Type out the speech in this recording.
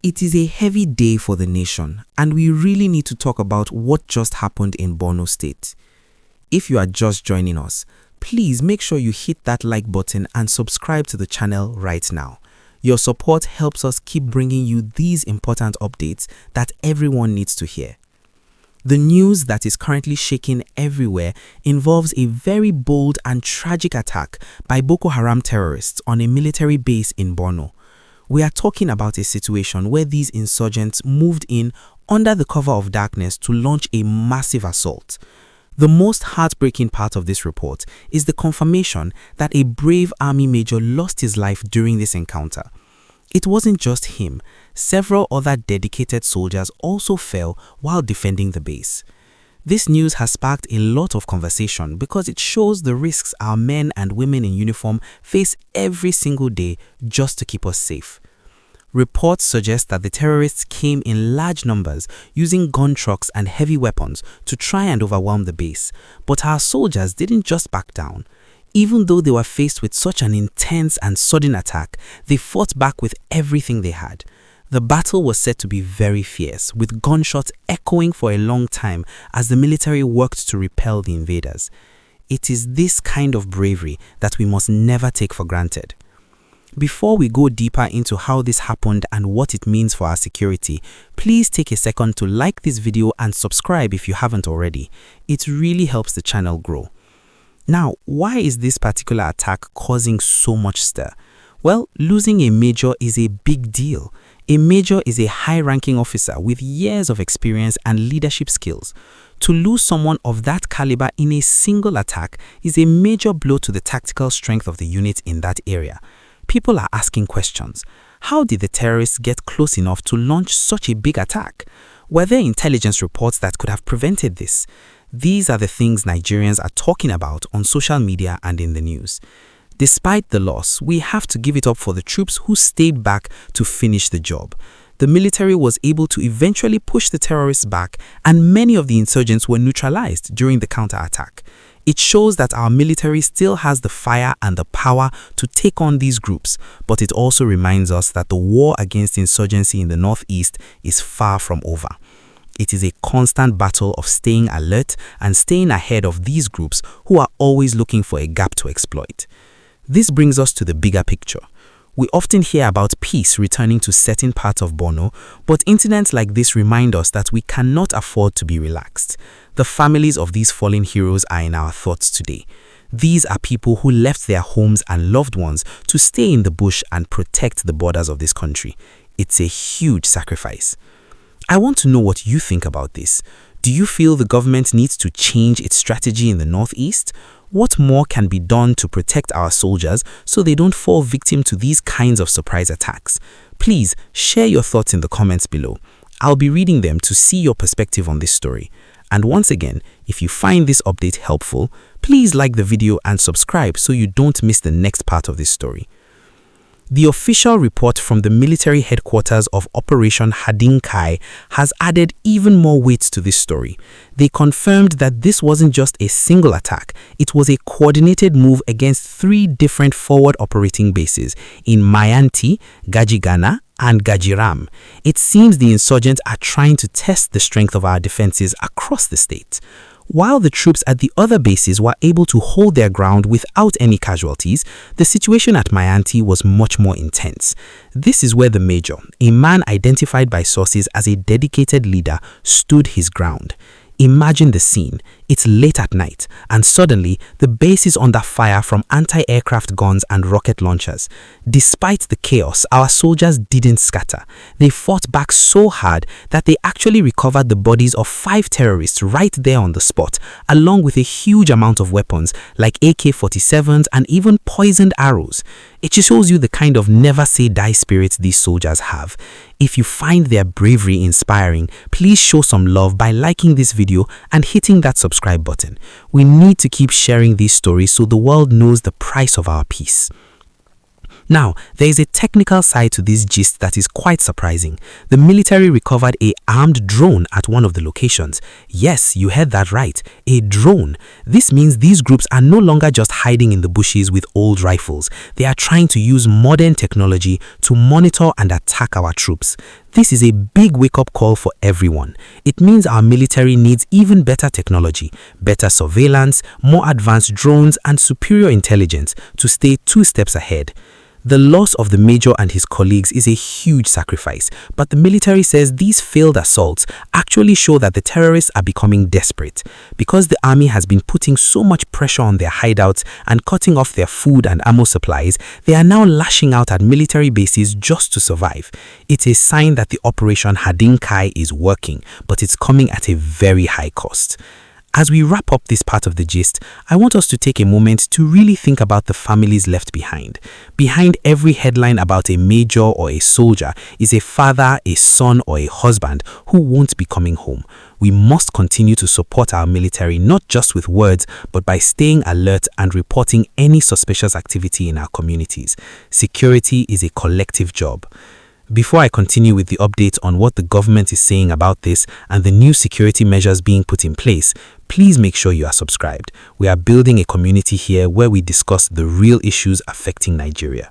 It is a heavy day for the nation, and we really need to talk about what just happened in Borno State. If you are just joining us, please make sure you hit that like button and subscribe to the channel right now. Your support helps us keep bringing you these important updates that everyone needs to hear. The news that is currently shaking everywhere involves a very bold and tragic attack by Boko Haram terrorists on a military base in Borno. We are talking about a situation where these insurgents moved in under the cover of darkness to launch a massive assault. The most heartbreaking part of this report is the confirmation that a brave army major lost his life during this encounter. It wasn't just him. Several other dedicated soldiers also fell while defending the base. This news has sparked a lot of conversation because it shows the risks our men and women in uniform face every single day just to keep us safe. Reports suggest that the terrorists came in large numbers using gun trucks and heavy weapons to try and overwhelm the base, but our soldiers didn't just back down. Even though they were faced with such an intense and sudden attack, they fought back with everything they had. The battle was said to be very fierce, with gunshots echoing for a long time as the military worked to repel the invaders. It is this kind of bravery that we must never take for granted. Before we go deeper into how this happened and what it means for our security, please take a second to like this video and subscribe if you haven't already. It really helps the channel grow. Now, why is this particular attack causing so much stir? Well, losing a major is a big deal. A major is a high-ranking officer with years of experience and leadership skills. To lose someone of that caliber in a single attack is a major blow to the tactical strength of the unit in that area. People are asking questions. How did the terrorists get close enough to launch such a big attack? Were there intelligence reports that could have prevented this? These are the things Nigerians are talking about on social media and in the news. Despite the loss, we have to give it up for the troops who stayed back to finish the job. The military was able to eventually push the terrorists back, and many of the insurgents were neutralized during the counterattack. It shows that our military still has the fire and the power to take on these groups, but it also reminds us that the war against insurgency in the northeast is far from over. It is a constant battle of staying alert and staying ahead of these groups who are always looking for a gap to exploit. This brings us to the bigger picture. We often hear about peace returning to certain parts of Borno, but incidents like this remind us that we cannot afford to be relaxed. The families of these fallen heroes are in our thoughts today. These are people who left their homes and loved ones to stay in the bush and protect the borders of this country. It's a huge sacrifice. I want to know what you think about this. Do you feel the government needs to change its strategy in the northeast? What more can be done to protect our soldiers so they don't fall victim to these kinds of surprise attacks? Please share your thoughts in the comments below. I'll be reading them to see your perspective on this story. And once again, if you find this update helpful, please like the video and subscribe so you don't miss the next part of this story. The official report from the military headquarters of Operation Hadin Kai has added even more weight to this story. They confirmed that this wasn't just a single attack, it was a coordinated move against 3 different forward operating bases in Mayanti, Gajiram, and Gajiram. It seems the insurgents are trying to test the strength of our defenses across the state. While the troops at the other bases were able to hold their ground without any casualties, the situation at Mayanti was much more intense. This is where the major, a man identified by sources as a dedicated leader, stood his ground. Imagine the scene. It's late at night, and suddenly the base is under fire from anti-aircraft guns and rocket launchers. Despite the chaos, our soldiers didn't scatter. They fought back so hard that they actually recovered the bodies of 5 terrorists right there on the spot, along with a huge amount of weapons like AK-47s and even poisoned arrows. It just shows you the kind of never-say-die spirit these soldiers have. If you find their bravery inspiring, please show some love by liking this video and hitting that subscribe button. We need to keep sharing these stories so the world knows the price of our peace. Now, there is a technical side to this gist that is quite surprising. The military recovered a armed drone at one of the locations. Yes, you heard that right, a drone. This means these groups are no longer just hiding in the bushes with old rifles. They are trying to use modern technology to monitor and attack our troops. This is a big wake-up call for everyone. It means our military needs even better technology, better surveillance, more advanced drones, and superior intelligence to stay 2 steps ahead. The loss of the major and his colleagues is a huge sacrifice, but the military says these failed assaults actually show that the terrorists are becoming desperate. Because the army has been putting so much pressure on their hideouts and cutting off their food and ammo supplies, they are now lashing out at military bases just to survive. It's a sign that the Operation Hadin Kai is working, but it's coming at a very high cost. As we wrap up this part of the gist, I want us to take a moment to really think about the families left behind. Behind every headline about a major or a soldier is a father, a son, or a husband who won't be coming home. We must continue to support our military not just with words, but by staying alert and reporting any suspicious activity in our communities. Security is a collective job. Before I continue with the update on what the government is saying about this and the new security measures being put in place, please make sure you are subscribed. We are building a community here where we discuss the real issues affecting Nigeria.